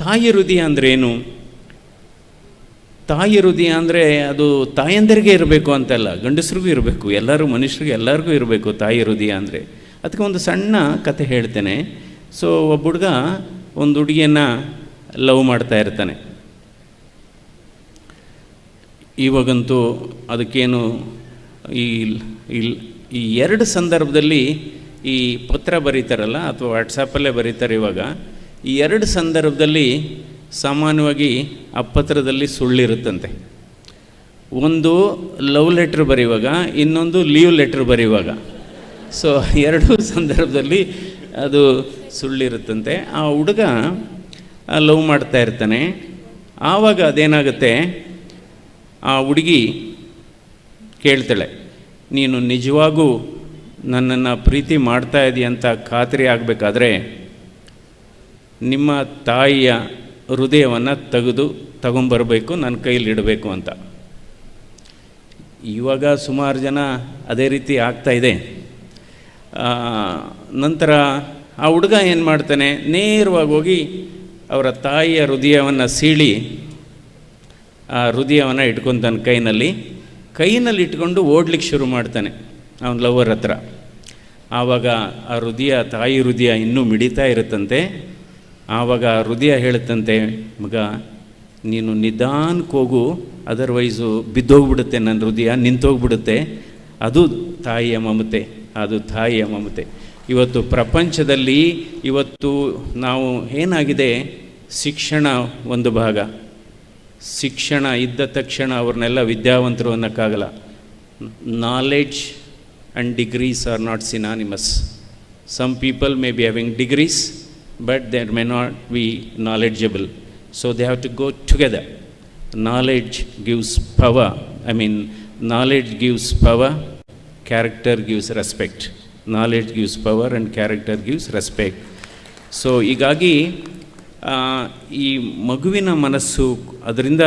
ತಾಯಿ ಹೃದಯ ಅಂದರೆ ಏನು? ತಾಯಿ ಹೃದಯ ಅಂದರೆ ಅದು ತಾಯಂದಿರಿಗೆ ಇರಬೇಕು ಅಂತಲ್ಲ, ಗಂಡಸ್ರಿಗೂ ಇರಬೇಕು, ಎಲ್ಲರೂ ಮನುಷ್ಯರಿಗೆ ಎಲ್ಲರಿಗೂ ಇರಬೇಕು ತಾಯಿ ಹೃದಯ ಅಂದರೆ. ಅದಕ್ಕೆ ಒಂದು ಸಣ್ಣ ಕತೆ ಹೇಳ್ತೇನೆ. ಸೊ ಒಬ್ಬ ಹುಡುಗ ಒಂದು ಹುಡುಗಿಯನ್ನು ಲವ್ ಮಾಡ್ತಾ ಇರ್ತಾನೆ. ಇವಾಗಂತೂ ಅದಕ್ಕೇನು ಈ ಎರಡು ಸಂದರ್ಭದಲ್ಲಿ ಈ ಪತ್ರ ಬರೀತಾರಲ್ಲ ಅಥವಾ ವಾಟ್ಸಪ್ಪಲ್ಲೇ ಬರೀತಾರೆ. ಇವಾಗ ಈ ಎರಡು ಸಂದರ್ಭದಲ್ಲಿ ಸಾಮಾನ್ಯವಾಗಿ ಆ ಪತ್ರದಲ್ಲಿ ಸುಳ್ಳಿರುತ್ತಂತೆ. ಒಂದು ಲವ್ ಲೆಟ್ರ್ ಬರೆಯುವಾಗ, ಇನ್ನೊಂದು ಲೀವ್ ಲೆಟ್ರ್ ಬರೆಯುವಾಗ. ಸೊ ಎರಡೂ ಸಂದರ್ಭದಲ್ಲಿ ಅದು ಸುಳ್ಳಿರುತ್ತಂತೆ. ಆ ಹುಡುಗ ಲವ್ ಮಾಡ್ತಾ ಇರ್ತಾನೆ. ಆವಾಗ ಅದೇನಾಗುತ್ತೆ, ಆ ಹುಡುಗಿ ಕೇಳ್ತಾಳೆ, ನೀನು ನಿಜವಾಗೂ ನನ್ನನ್ನು ಪ್ರೀತಿ ಮಾಡ್ತಾ ಇದೆಯಂತ ಖಾತ್ರಿ ಆಗಬೇಕಾದ್ರೆ ನಿಮ್ಮ ತಾಯಿಯ ಹೃದಯವನ್ನು ತಗೊಂಬರಬೇಕು, ನನ್ನ ಕೈಲಿಡಬೇಕು ಅಂತ. ಇವಾಗ ಸುಮಾರು ಜನ ಅದೇ ರೀತಿ ಆಗ್ತಾಯಿದೆ. ನಂತರ ಆ ಹುಡುಗ ಏನು ಮಾಡ್ತಾನೆ, ನೇರವಾಗಿ ಹೋಗಿ ಅವರ ತಾಯಿಯ ಹೃದಯವನ್ನು ಸೀಳಿ ಆ ಹೃದಯವನ್ನು ಇಟ್ಕೊತಾನೆ ಕೈನಲ್ಲಿ ಇಟ್ಕೊಂಡು ಓಡ್ಲಿಕ್ಕೆ ಶುರು ಮಾಡ್ತಾನೆ ಅವನ ಲವರ್ ಹತ್ರ. ಆವಾಗ ಆ ತಾಯಿ ಹೃದಯ ಇನ್ನೂ ಮಿಡಿತಾ ಇರುತ್ತಂತೆ. ಆವಾಗ ಆ ಹೃದಯ ಹೇಳುತ್ತಂತೆ, ಮಗ ನೀನು ನಿಧಾನಕ್ಕೆ ಹೋಗು, ಅದರ್ವೈಸು ಬಿದ್ದೋಗ್ಬಿಡುತ್ತೆ, ನನ್ನ ಹೃದಯ ನಿಂತೋಗ್ಬಿಡುತ್ತೆ. ಅದು ತಾಯಿಯ ಮಮತೆ. ಇವತ್ತು ಪ್ರಪಂಚದಲ್ಲಿ ನಾವು ಏನಾಗಿದೆ, ಶಿಕ್ಷಣ ಒಂದು ಭಾಗ. ಶಿಕ್ಷಣ ಇದ್ದ ತಕ್ಷಣ ಅವ್ರನ್ನೆಲ್ಲ ವಿದ್ಯಾವಂತರು ಅನ್ನೋಕ್ಕಾಗಲ್ಲ. Knowledge and degrees are not synonymous. Some people may be having degrees but they may not be knowledgeable, so they have to go together. Knowledge gives power, character gives respect. Knowledge gives power and character gives respect. So ಹೀಗಾಗಿ ಈ ಮಗುವಿನ ಮನಸ್ಸು, ಅದರಿಂದ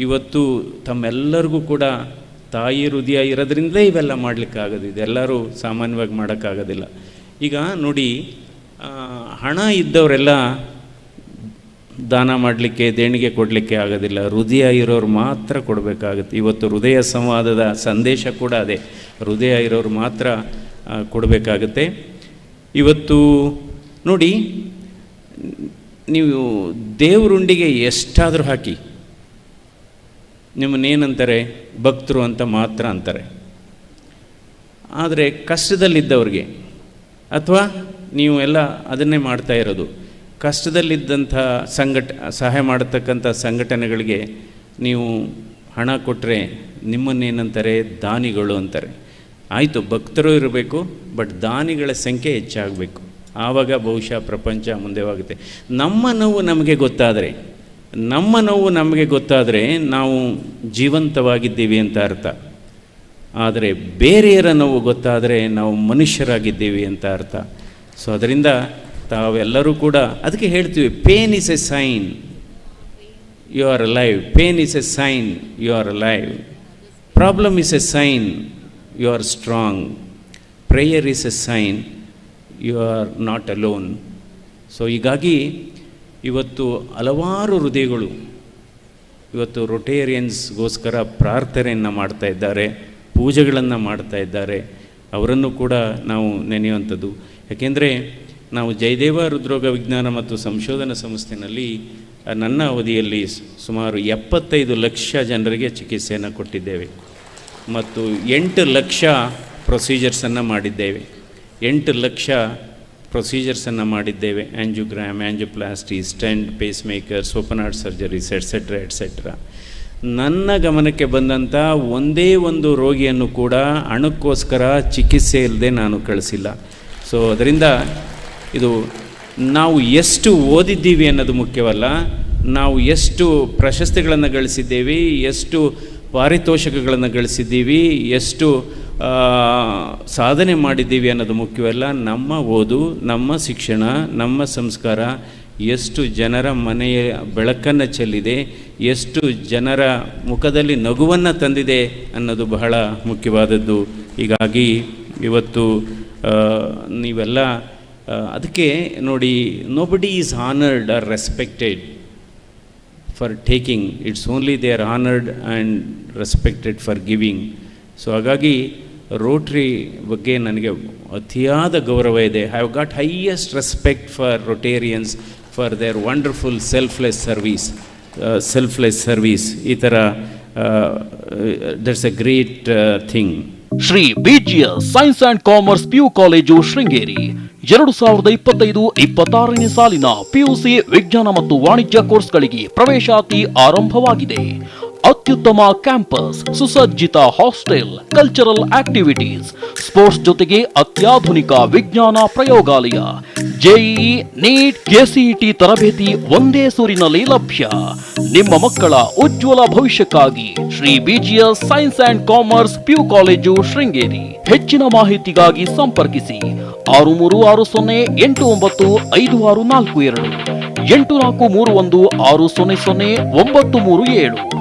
ಇವತ್ತು ತಮ್ಮೆಲ್ಲರಿಗೂ ಕೂಡ ತಾಯಿ ಹೃದಯ ಇರೋದ್ರಿಂದಲೇ ಇವೆಲ್ಲ ಮಾಡಲಿಕ್ಕಾಗೋದು. ಇದೆಲ್ಲರೂ ಸಾಮಾನ್ಯವಾಗಿ ಮಾಡೋಕ್ಕಾಗೋದಿಲ್ಲ. ಈಗ ನೋಡಿ, ಹಣ ಇದ್ದವರೆಲ್ಲ ದಾನ ಮಾಡಲಿಕ್ಕೆ, ದೇಣಿಗೆ ಕೊಡಲಿಕ್ಕೆ ಆಗೋದಿಲ್ಲ. ಹೃದಯ ಇರೋರು ಮಾತ್ರ ಕೊಡಬೇಕಾಗುತ್ತೆ. ಇವತ್ತು ಹೃದಯ ಸಂವಾದದ ಸಂದೇಶ ಕೂಡ ಅದೇ, ಹೃದಯ ಇರೋರು ಮಾತ್ರ ಕೊಡಬೇಕಾಗುತ್ತೆ. ಇವತ್ತು ನೋಡಿ, ನೀವು ದೇವರುಂಡಿಗೆ ಎಷ್ಟಾದರೂ ಹಾಕಿ, ನಿಮ್ಮನ್ನೇನಂತಾರೆ, ಭಕ್ತರು ಅಂತ ಮಾತ್ರ ಅಂತಾರೆ. ಆದರೆ ಕಷ್ಟದಲ್ಲಿದ್ದವ್ರಿಗೆ, ಅಥವಾ ನೀವು ಎಲ್ಲ ಅದನ್ನೇ ಮಾಡ್ತಾ ಇರೋದು, ಕಷ್ಟದಲ್ಲಿದ್ದಂಥ ಸಹಾಯ ಮಾಡತಕ್ಕಂಥ ಸಂಘಟನೆಗಳಿಗೆ ನೀವು ಹಣ ಕೊಟ್ಟರೆ ನಿಮ್ಮನ್ನೇನಂತಾರೆ, ದಾನಿಗಳು ಅಂತಾರೆ. ಆಯಿತು, ಭಕ್ತರು ಇರಬೇಕು, ಬಟ್ ದಾನಿಗಳ ಸಂಖ್ಯೆ ಹೆಚ್ಚಾಗಬೇಕು. ಆವಾಗ ಬಹುಶಃ ಪ್ರಪಂಚ ಮುಂದೆ ಹೋಗುತ್ತೆ. ನಮ್ಮ ನೋವು ನಮಗೆ ಗೊತ್ತಾದರೆ ನಾವು ಜೀವಂತವಾಗಿದ್ದೀವಿ ಅಂತ ಅರ್ಥ. ಆದರೆ ಬೇರೆಯವರ ನೋವು ಗೊತ್ತಾದರೆ ನಾವು ಮನುಷ್ಯರಾಗಿದ್ದೀವಿ ಅಂತ ಅರ್ಥ. ಸೊ ಅದರಿಂದ ತಾವೆಲ್ಲರೂ ಕೂಡ ಅದಕ್ಕೆ ಹೇಳ್ತೀವಿ, pain is a sign you are alive. Pain is a sign you are alive. Problem is a sign you are strong. Prayer is a sign you are not alone. So ಹೀಗಾಗಿ ಇವತ್ತು ಹಲವಾರು ಹೃದಯಗಳು ಇವತ್ತು ರೊಟೇರಿಯನ್ಸ್ಗೋಸ್ಕರ ಪ್ರಾರ್ಥನೆಯನ್ನು ಮಾಡ್ತಾ ಇದ್ದಾರೆ, ಪೂಜೆಗಳನ್ನು ಮಾಡ್ತಾ ಇದ್ದಾರೆ. ಅವರನ್ನು ಕೂಡ ನಾವು ನೆನೆಯುವಂಥದ್ದು. ಯಾಕೆಂದರೆ ನಾವು ಜಯದೇವ ಹೃದ್ರೋಗ ವಿಜ್ಞಾನ ಮತ್ತು ಸಂಶೋಧನಾ ಸಂಸ್ಥೆಯಲ್ಲಿ ನನ್ನ ಅವಧಿಯಲ್ಲಿ ಸುಮಾರು 75 ಲಕ್ಷ ಜನರಿಗೆ ಚಿಕಿತ್ಸೆಯನ್ನು ಕೊಟ್ಟಿದ್ದೇವೆ ಮತ್ತು 8 ಲಕ್ಷ ಪ್ರೊಸೀಜರ್ಸನ್ನು ಮಾಡಿದ್ದೇವೆ. 8 ಲಕ್ಷ ಪ್ರೊಸೀಜರ್ಸನ್ನು ಮಾಡಿದ್ದೇವೆ. Angiogram, angioplasty, stent, pacemakers, open heart surgeries, etcetera. ನನ್ನ ಗಮನಕ್ಕೆ ಬಂದಂಥ ಒಂದೇ ಒಂದು ರೋಗಿಯನ್ನು ಕೂಡ ಹಣಕ್ಕೋಸ್ಕರ ಚಿಕಿತ್ಸೆ ಇಲ್ಲದೆ ನಾನು ಕಳಿಸಿಲ್ಲ. ಸೊ ಅದರಿಂದ ಇದು ನಾವು ಎಷ್ಟು ಓದಿದ್ದೀವಿ ಅನ್ನೋದು ಮುಖ್ಯವಲ್ಲ, ನಾವು ಎಷ್ಟು ಪ್ರಶಸ್ತಿಗಳನ್ನು ಗಳಿಸಿದ್ದೇವೆ, ಎಷ್ಟು ಪಾರಿತೋಷಕಗಳನ್ನು ಗಳಿಸಿದ್ದೀವಿ, ಎಷ್ಟು ಸಾಧನೆ ಮಾಡಿದ್ದೀವಿ ಅನ್ನೋದು ಮುಖ್ಯವಲ್ಲ. ನಮ್ಮ ಓದು, ನಮ್ಮ ಶಿಕ್ಷಣ, ನಮ್ಮ ಸಂಸ್ಕಾರ ಎಷ್ಟು ಜನರ ಮನೆಯ ಬೆಳಕನ್ನು ಚೆಲ್ಲಿದೆ, ಎಷ್ಟು ಜನರ ಮುಖದಲ್ಲಿ ನಗುವನ್ನು ತಂದಿದೆ ಅನ್ನೋದು ಬಹಳ ಮುಖ್ಯವಾದದ್ದು. ಹೀಗಾಗಿ ಇವತ್ತು ನೀವೆಲ್ಲ ಅದಕ್ಕೆ ನೋಡಿ, nobody is honoured or respected for taking, it's only they are honoured and respected for giving. So ಹಾಗಾಗಿ ರೋಟ್ರಿ ಬಗ್ಗೆ ನನಗೆ ಅತಿಯಾದ ಗೌರವ ಇದೆ. I have got highest respect for Rotarians for their wonderful selfless service. ಈ ಥರ that's a great thing. Shri BGS science and commerce PU college Sringeri 2025-26ನೇ ಸಾಲಿನ PUC ವಿಜ್ಞಾನ ಮತ್ತು ವಾಣಿಜ್ಯ ಕೋರ್ಸ್ಗಳಿಗೆ ಪ್ರವೇಶಾತಿ ಆರಂಭವಾಗಿದೆ. ಅತ್ಯುತ್ತಮ ಕ್ಯಾಂಪಸ್, ಸುಸಜ್ಜಿತ ಹಾಸ್ಟೆಲ್, ಕಲ್ಚರಲ್ ಆಕ್ಟಿವಿಟೀಸ್, ಸ್ಪೋರ್ಟ್ಸ್ ಜೊತೆಗೆ ಅತ್ಯಾಧುನಿಕ ವಿಜ್ಞಾನ ಪ್ರಯೋಗಾಲಯ, JEE, ನೀಟ್, KCET ತರಬೇತಿ ಒಂದೇ ಸೂರಿನಲ್ಲಿ ಲಭ್ಯ. ನಿಮ್ಮ ಮಕ್ಕಳ ಉಜ್ವಲ ಭವಿಷ್ಯಕ್ಕಾಗಿ Shri BGS science and commerce PU college Sringeri. ಹೆಚ್ಚಿನ ಮಾಹಿತಿಗಾಗಿ ಸಂಪರ್ಕಿಸಿ 6360895642 8431600937.